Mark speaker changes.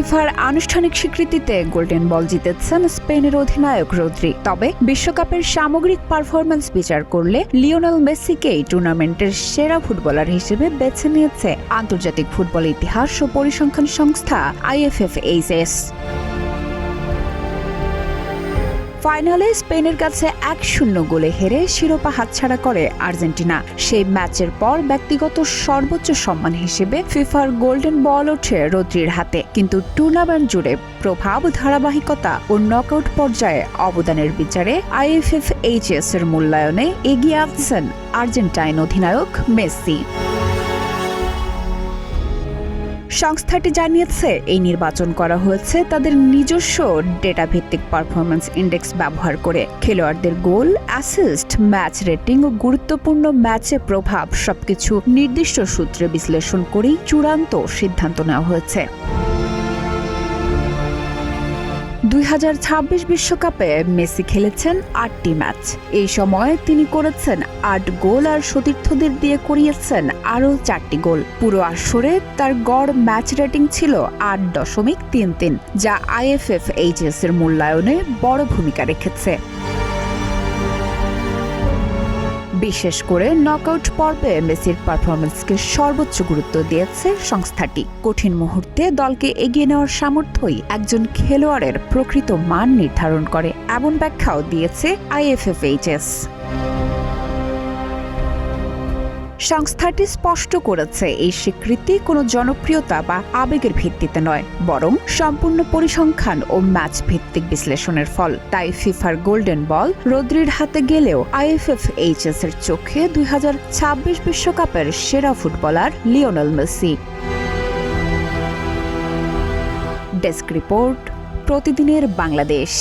Speaker 1: ফিফার আনুষ্ঠানিক স্বীকৃতিতে golden ball জিতেছেন স্পেনের অধিনায়ক রদ্রি। তবে বিশ্বকাপের সামগ্রিক পারফরম্যান্স বিচার করলে লিওনেল মেসিকেই টুর্নামেন্টের সেরা ফুটবলার হিসেবে বেছে নিয়েছে আন্তর্জাতিক ফুটবল ইতিহাস ও পরিসংখ্যান সংস্থা IFFHS। ফাইনালে স্পেনের কাছে 1-0 গোলে হেরে শিরোপা হাতছাড়া করে আর্জেন্টিনা। সেই ম্যাচের পর ব্যক্তিগত সর্বোচ্চ সম্মান হিসেবে ফিফার গোল্ডেন বল ওঠে রদ্রির হাতে। কিন্তু টুর্নামেন্ট জুড়ে প্রভাব, ধারাবাহিকতা ও নকআউট পর্যায়ে অবদানের বিচারে IFFHS এর মূল্যায়নে এগিয়ে আছেন আর্জেন্টাইন অধিনায়ক মেসি। সংস্থাটি জানিয়েছে, এই নির্বাচন করা হয়েছে তাদের নিজস্ব ডেটাভিত্তিক পারফরম্যান্স ইন্ডেক্স ব্যবহার করে। খেলোয়াড়দের গোল, অ্যাসিস্ট, ম্যাচ রেটিং ও গুরুত্বপূর্ণ ম্যাচে প্রভাব সবকিছু নির্দিষ্ট সূত্রে বিশ্লেষণ করেই চূড়ান্ত সিদ্ধান্ত নেওয়া হয়েছে। 2026 বিশ্বকাপে মেসি খেলেছেন 8টি ম্যাচ। এই সময়ে তিনি করেছেন 8 গোল আর সতীর্থদের দিয়ে করিয়েছেন আরও 4টি গোল। পুরো আসরে তার গড় ম্যাচ রেটিং ছিল 8.33, যা IFFHS এর মূল্যায়নে বড় ভূমিকা রেখেছে। বিশেষ করে নকআউট পর্বে মেসির পারফরম্যান্সকে সর্বোচ্চ গুরুত্ব দিয়েছে সংস্থাটি। কঠিন মুহূর্তে দলকে এগিয়ে নেওয়ার সামর্থ্যই একজন খেলোয়াড়ের প্রকৃত মান নির্ধারণ করে, এমন ব্যাখ্যাও দিয়েছে IFFHS। সংস্থাটি স্পষ্ট করেছে, এই স্বীকৃতি কোনো জনপ্রিয়তা বা আবেগের ভিত্তিতে নয়, বরং সম্পূর্ণ পরিসংখ্যান ও ম্যাচ ভিত্তিক বিশ্লেষণের ফল। তাই ফিফার গোল্ডেন বল রদ্রির হাতে গেলেও IFFHS এর চোখে 2026 বিশ্বকাপের সেরা footballer Lionel Messi. Desk report, প্রতিদিনের বাংলাদেশ।